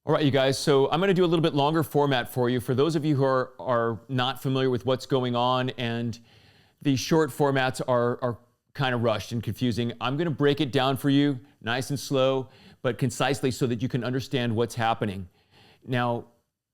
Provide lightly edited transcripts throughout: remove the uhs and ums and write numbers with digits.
All right, you guys, so I'm going to do a little bit longer format for you. For those of you who are not familiar with what's going on and the short formats are kind of rushed and confusing, I'm going to break it down for you nice and slow, but concisely so that you can understand what's happening. Now,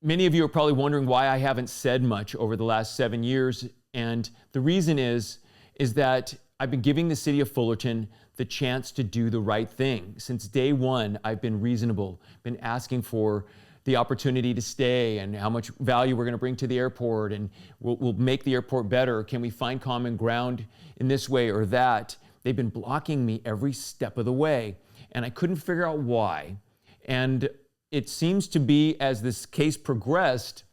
many of you are probably wondering why I haven't said much over the last 7 years, and the reason is that I've been giving the city of Fullerton the chance to do the right thing. Since day one, I've been reasonable, been asking for the opportunity to stay and how much value we're going to bring to the airport, and we'll make the airport better. Can we find common ground in this way or that? They've been blocking me every step of the way, and I couldn't figure out why. And it seems to be, as this case progressed,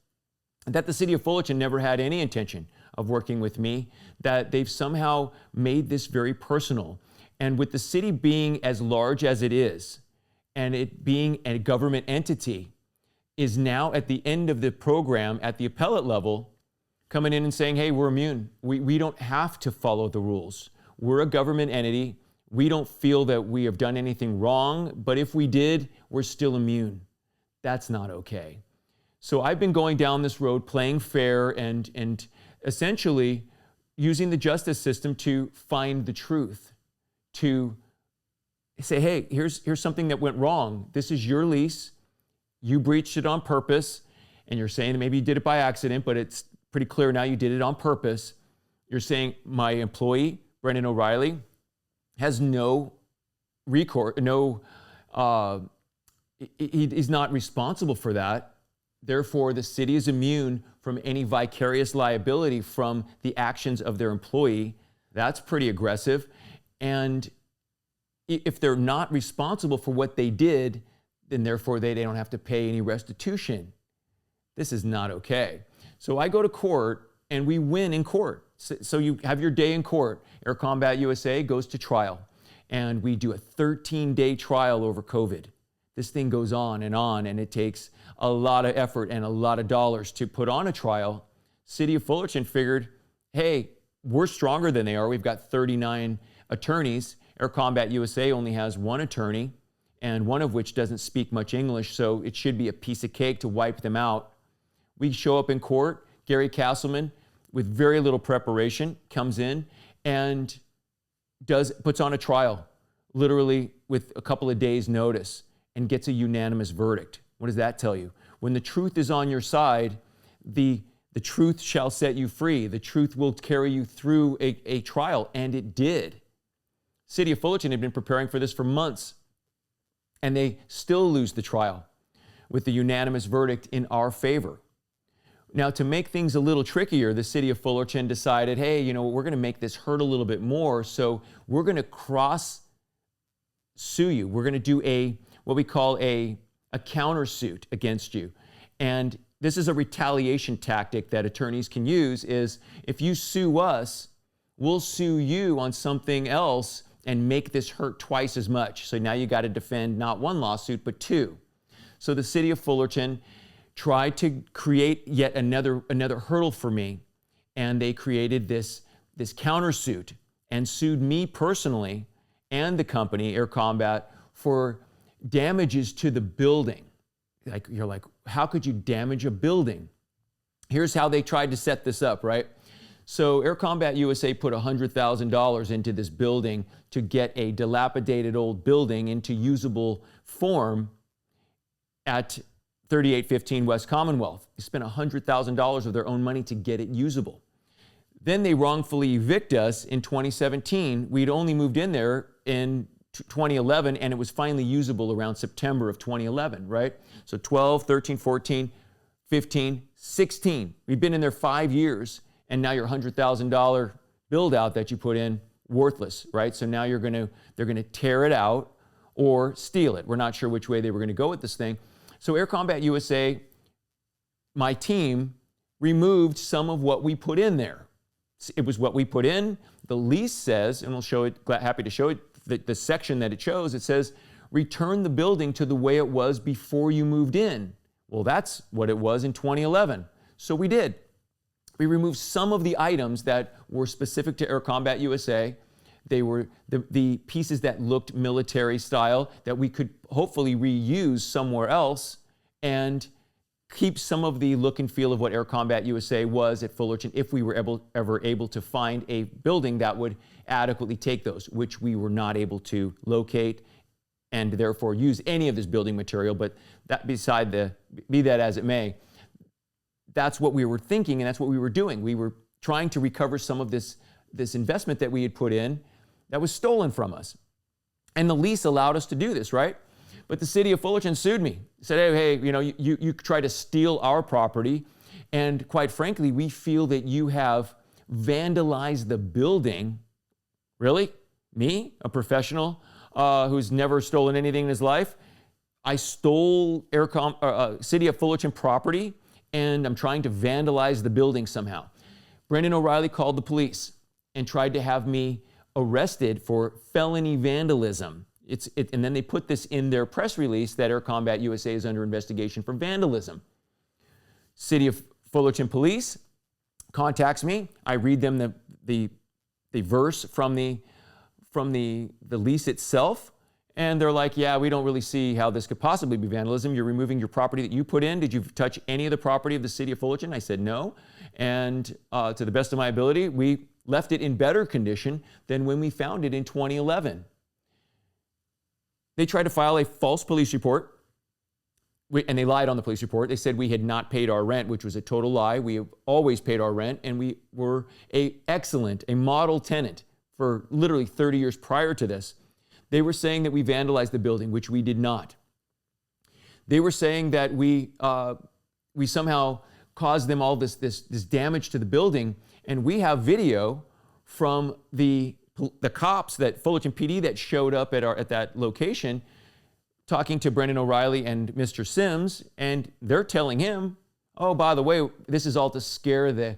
that the city of Fullerton never had any intention of working with me, that they've somehow made this very personal. And with the city being as large as it is, and it being a government entity, is now at the end of the program at the appellate level, coming in and saying, hey, we're immune. We don't have to follow the rules. We're a government entity. We don't feel that we have done anything wrong, but if we did, we're still immune. That's not okay. So I've been going down this road, playing fair and essentially using the justice system to find the truth, to say, hey, here's something that went wrong. This is your lease. You breached it on purpose, and you're saying that maybe you did it by accident, but it's pretty clear now you did it on purpose. You're saying my employee, Brendan O'Reilly, has no recourse, he's not responsible for that. Therefore, the city is immune from any vicarious liability from the actions of their employee. That's pretty aggressive. And if they're not responsible for what they did, then therefore they don't have to pay any restitution. This is not okay. So I go to court and we win in court. So you have your day in court. Air Combat USA goes to trial, and we do a 13-day trial over COVID. This thing goes on, and it takes a lot of effort and a lot of dollars to put on a trial. City of Fullerton figured, hey, we're stronger than they are. We've got 39 attorneys. Air Combat USA only has one attorney, and one of which doesn't speak much English, so it should be a piece of cake to wipe them out. We show up in court. Gary Castleman, with very little preparation, comes in and puts on a trial, literally with a couple of days' notice, and gets a unanimous verdict. What does that tell you? When the truth is on your side, the truth shall set you free. The truth will carry you through a trial, and it did. City of Fullerton had been preparing for this for months, and they still lose the trial with the unanimous verdict in our favor. Now, to make things a little trickier, the City of Fullerton decided, hey, you know, we're going to make this hurt a little bit more, so we're going to cross-sue you. We're going to do what we call a countersuit against you. And this is a retaliation tactic that attorneys can use, is if you sue us, we'll sue you on something else and make this hurt twice as much. So now you got to defend not one lawsuit, but two. So the City of Fullerton tried to create yet another hurdle for me, and they created this countersuit and sued me personally and the company, Air Combat, for damages to the building. You're like, how could you damage a building? Here's how they tried to set this up, right? So Air Combat USA put $100,000 into this building to get a dilapidated old building into usable form at 3815 West Commonwealth. They spent $100,000 of their own money to get it usable. Then they wrongfully evict us in 2017. We'd only moved in there in 2011, and it was finally usable around September of 2011, right? So 12, 13, 14, 15, 16. We've been in there 5 years, and now your $100,000 build out that you put in, worthless, right? So now they're gonna tear it out or steal it. We're not sure which way they were gonna go with this thing. So Air Combat USA, my team, removed some of what we put in there. It was what we put in. The lease says, and we'll show it, happy to show it, the section that it shows, it says, return the building to the way it was before you moved in. Well, that's what it was in 2011. So we did. We removed some of the items that were specific to Air Combat USA. They were the pieces that looked military style that we could hopefully reuse somewhere else, and keep some of the look and feel of what Air Combat USA was at Fullerton if we were ever able to find a building that would adequately take those, which we were not able to locate and therefore use any of this building material. But that be that as it may, that's what we were thinking and that's what we were doing. We were trying to recover some of this investment that we had put in that was stolen from us. And the lease allowed us to do this, right? But the city of Fullerton sued me, said, hey, you try to steal our property, and quite frankly, we feel that you have vandalized the building. Really? Me, a professional who's never stolen anything in his life? I stole City of Fullerton property, and I'm trying to vandalize the building somehow. Brendan O'Reilly called the police and tried to have me arrested for felony vandalism. And then they put this in their press release that Air Combat USA is under investigation for vandalism. City of Fullerton Police contacts me. I read them the verse from the lease itself, and they're like, yeah, we don't really see how this could possibly be vandalism. You're removing your property that you put in. Did you touch any of the property of the city of Fullerton? I said no. And to the best of my ability, we left it in better condition than when we found it in 2011. They tried to file a false police report, and they lied on the police report. They said we had not paid our rent, which was a total lie. We have always paid our rent, and we were a model tenant for literally 30 years prior to this. They were saying that we vandalized the building, which we did not. They were saying that we somehow caused them all this damage to the building, and we have video from the cops that Fullerton PD that showed up at that location talking to Brendan O'Reilly and Mr. Sims, and they're telling him, oh, by the way, this is all to scare the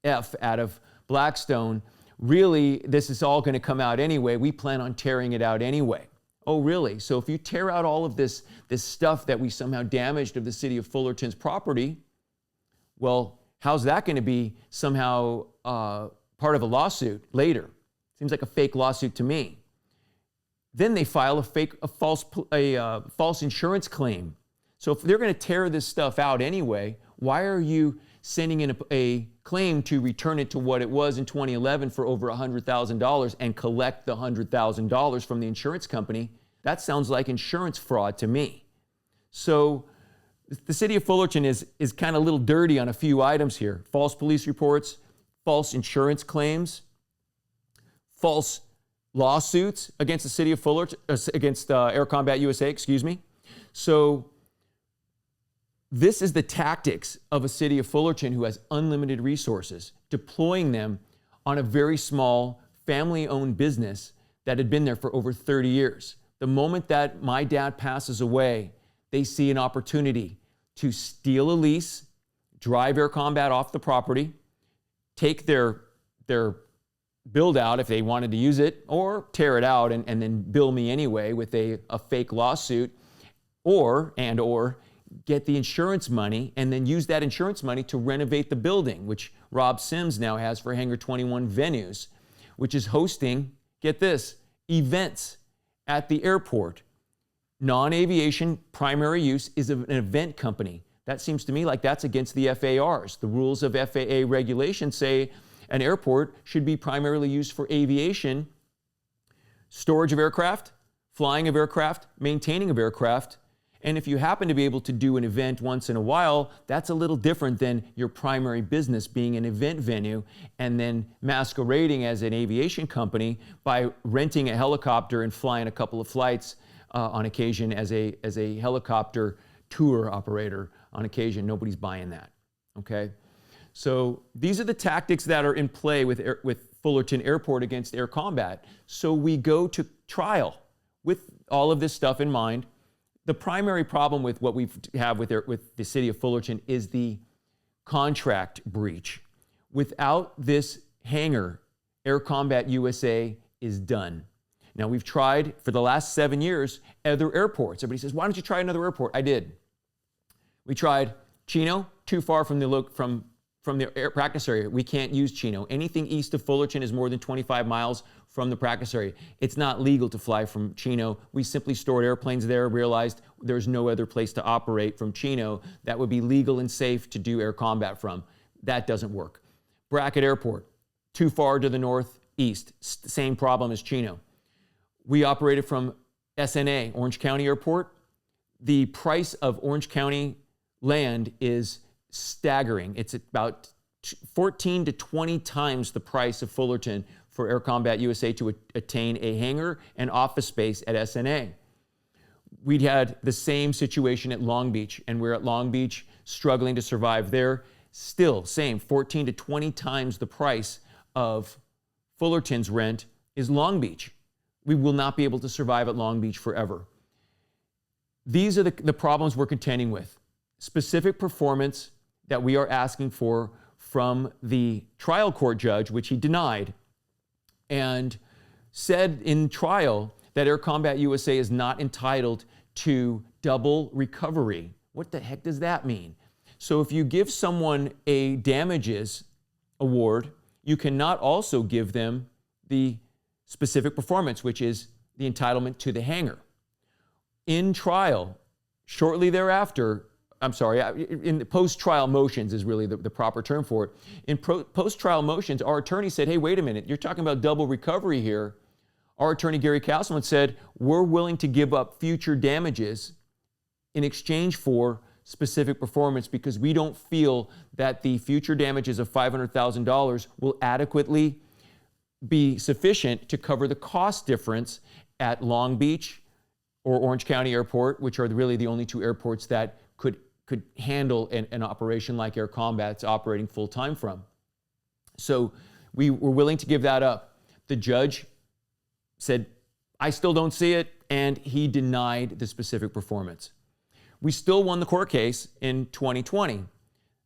F out of Blackstone. Really, this is all going to come out anyway. We plan on tearing it out anyway. Oh, really? So if you tear out all of this stuff that we somehow damaged of the city of Fullerton's property, well, how's that going to be somehow part of a lawsuit later? Seems like a fake lawsuit to me. Then they file a false insurance claim. So if they're going to tear this stuff out anyway, why are you sending in a claim to return it to what it was in 2011 for over $100,000 and collect the $100,000 from the insurance company? That sounds like insurance fraud to me. So the city of Fullerton is kind of a little dirty on a few items here. False police reports, false insurance claims, false lawsuits against the city of Fullerton, against Air Combat USA, excuse me. So this is the tactics of a city of Fullerton who has unlimited resources, deploying them on a very small family-owned business that had been there for over 30 years. The moment that my dad passes away, they see an opportunity to steal a lease, drive Air Combat off the property, take their build out if they wanted to use it, or tear it out and then bill me anyway with a fake lawsuit, or get the insurance money and then use that insurance money to renovate the building, which Rob Sims now has for Hangar 21 Venues, which is hosting, get this, events at the airport. Non-aviation primary use is an event company. That seems to me like that's against the FARs. The rules of FAA regulations say an airport should be primarily used for aviation, storage of aircraft, flying of aircraft, maintaining of aircraft. And if you happen to be able to do an event once in a while, that's a little different than your primary business being an event venue and then masquerading as an aviation company by renting a helicopter and flying a couple of flights on occasion as a helicopter tour operator on occasion. Nobody's buying that, okay? So these are the tactics that are in play with Fullerton Airport against Air Combat. So we go to trial with all of this stuff in mind. The primary problem with what we have with the city of Fullerton is the contract breach. Without this hangar, Air Combat USA is done. Now, we've tried for the last 7 years other airports. Everybody says, why don't you try another airport? I did. We tried Chino, too far from from the air practice area. We can't use Chino. Anything east of Fullerton is more than 25 miles from the practice area. It's not legal to fly from Chino. We simply stored airplanes there, realized there's no other place to operate from Chino that would be legal and safe to do air combat from. That doesn't work. Brackett Airport, too far to the northeast, same problem as Chino. We operated from SNA, Orange County Airport. The price of Orange County land is staggering. It's about 14 to 20 times the price of Fullerton for Air Combat USA to attain a hangar and office space at SNA. We'd had the same situation at Long Beach, and we're at Long Beach struggling to survive there. Still, same, 14 to 20 times the price of Fullerton's rent is Long Beach. We will not be able to survive at Long Beach forever. These are the problems we're contending with. Specific performance that we are asking for from the trial court judge, which he denied, and said in trial that Air Combat USA is not entitled to double recovery. What the heck does that mean? So if you give someone a damages award, you cannot also give them the specific performance, which is the entitlement to the hangar. In trial, shortly thereafter, in post-trial motions is really the proper term for it. In post-trial motions, our attorney said, hey, wait a minute, you're talking about double recovery here. Our attorney, Gary Castleman, said, we're willing to give up future damages in exchange for specific performance because we don't feel that the future damages of $500,000 will adequately be sufficient to cover the cost difference at Long Beach or Orange County Airport, which are really the only two airports that could handle an operation like Air Combat's operating full-time from. So we were willing to give that up. The judge said, I still don't see it, and he denied the specific performance. We still won the court case in 2020.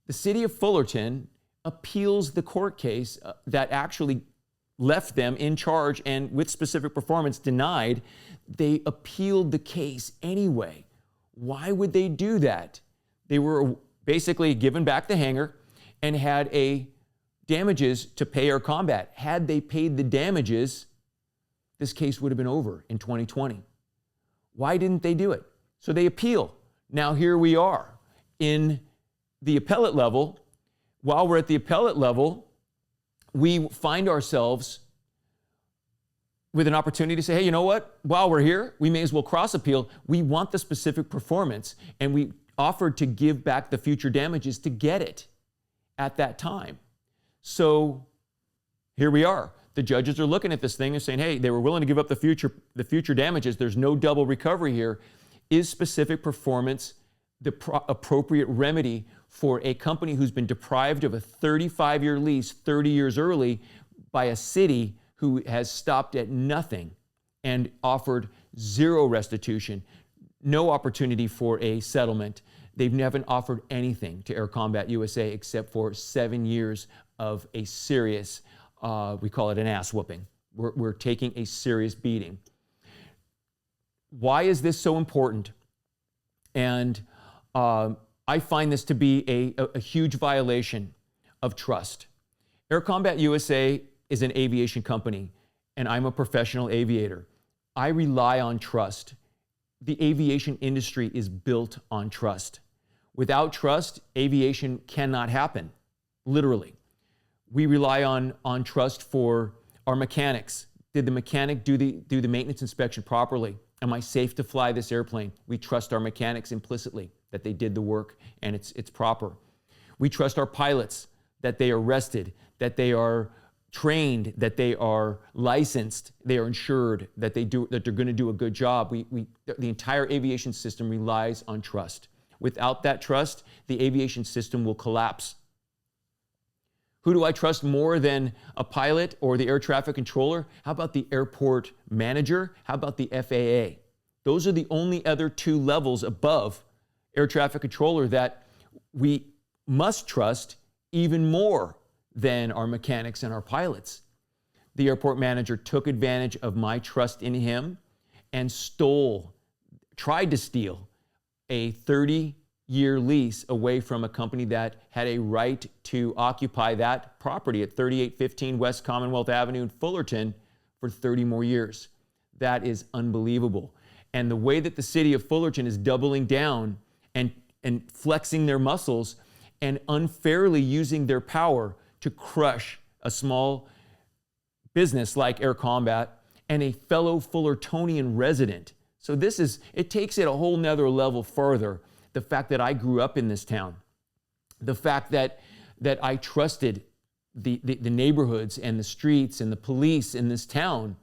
The City of Fullerton appeals the court case that actually left them in charge and with specific performance denied. They appealed the case anyway. Why would they do that? They were basically given back the hangar and had a damages to pay Air Combat. Had they paid the damages, this case would have been over in 2020. Why didn't they do it? So they appeal. Now here we are in the appellate level. While we're at the appellate level, we find ourselves with an opportunity to say, hey, you know what? While we're here, we may as well cross appeal. We want the specific performance, and we offered to give back the future damages to get it at that time. So here we are. The judges are looking at this thing and saying, hey, they were willing to give up the future damages. There's no double recovery here. Is specific performance the appropriate remedy for a company who's been deprived of a 35-year lease 30 years early by a city who has stopped at nothing and offered zero restitution, no opportunity for a settlement? They've never offered anything to Air Combat USA except for 7 years of a serious, we call it an ass whooping. We're taking a serious beating. Why is this so important? And I find this to be a huge violation of trust. Air Combat USA is an aviation company, and I'm a professional aviator. I rely on trust. The aviation industry is built on trust. Without trust, aviation cannot happen, literally. We rely on trust for our mechanics. Did the mechanic do the maintenance inspection properly? Am I safe to fly this airplane? We trust our mechanics implicitly that they did the work and it's proper. We trust our pilots that they are rested, that they are trained, that they are licensed, they are insured, that they're going to do a good job. The entire aviation system relies on trust. Without that trust, the aviation system will collapse. Who do I trust more than a pilot or the air traffic controller? How about the airport manager? How about the FAA? Those are the only other two levels above air traffic controller that we must trust even more than our mechanics and our pilots. The airport manager took advantage of my trust in him and tried to steal a 30 30-year lease away from a company that had a right to occupy that property at 3815 West Commonwealth Avenue in Fullerton for 30 more years. That is unbelievable. And the way that the city of Fullerton is doubling down and flexing their muscles and unfairly using their power to crush a small business like Air Combat and a fellow Fullertonian resident. So it takes it a whole nother level further. The fact that I grew up in this town, the fact that I trusted the neighborhoods and the streets and the police in this town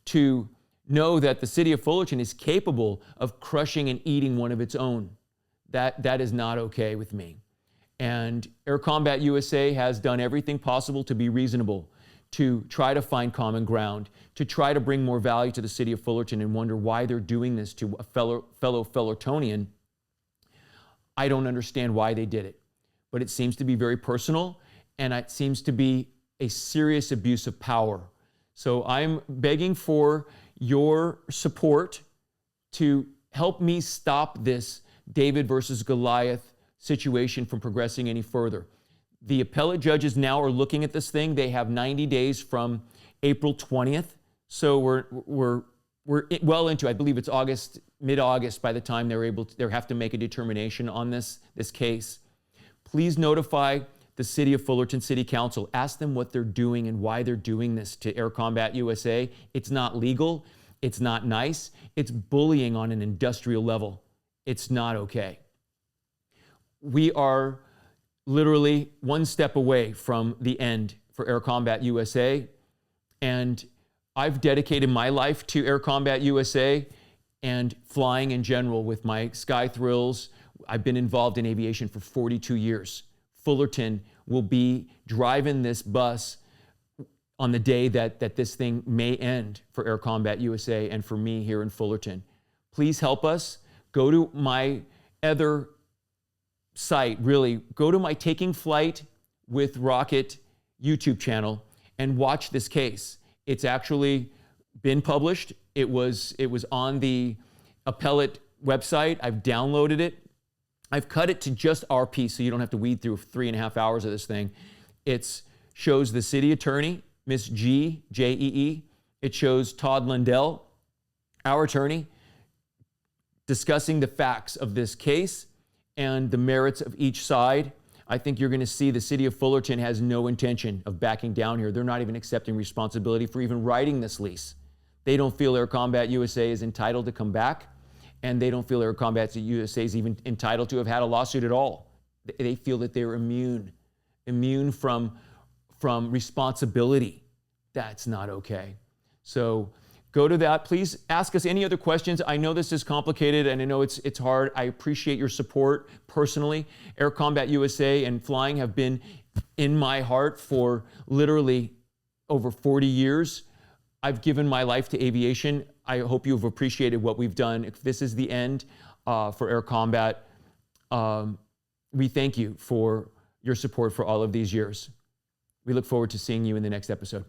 to know that the city of Fullerton is capable of crushing and eating one of its own. That is not okay with me. And Air Combat USA has done everything possible to be reasonable, to try to find common ground, to try to bring more value to the city of Fullerton, and wonder why they're doing this to a fellow Fullertonian. I don't understand why they did it, but it seems to be very personal, and it seems to be a serious abuse of power. So I'm begging for your support to help me stop this David versus Goliath situation from progressing any further. The appellate judges now are looking at this thing. They have 90 days from April 20th. So we're well into, I believe it's August, mid-August by the time they have to make a determination on this case. Please notify the City of Fullerton City Council. Ask them what they're doing and why they're doing this to Air Combat USA. It's not legal. It's not nice. It's bullying on an industrial level. It's not okay. We are literally one step away from the end for Air Combat USA. And I've dedicated my life to Air Combat USA and flying in general with my Sky Thrills. I've been involved in aviation for 42 years. Fullerton will be driving this bus on the day that this thing may end for Air Combat USA and for me here in Fullerton. Please help us. Go to my other site, really. Go to my Taking Flight with Rocket YouTube channel and watch this case. It's actually been published. It was on the appellate website. I've downloaded it. I've cut it to just our piece so you don't have to weed through 3.5 hours of this thing. It shows the city attorney, Miss G, J-E-E. It shows Todd Lundell, our attorney, discussing the facts of this case and the merits of each side. I think you're going to see the city of Fullerton has no intention of backing down here. They're not even accepting responsibility for even writing this lease. They don't feel Air Combat USA is entitled to come back, and they don't feel Air Combat USA is even entitled to have had a lawsuit at all. They feel that they're immune from responsibility. That's not okay. So go to that. Please ask us any other questions. I know this is complicated and I know it's hard. I appreciate your support personally. Air Combat USA and flying have been in my heart for literally over 40 years. I've given my life to aviation. I hope you've appreciated what we've done. If this is the end for Air Combat, we thank you for your support for all of these years. We look forward to seeing you in the next episode.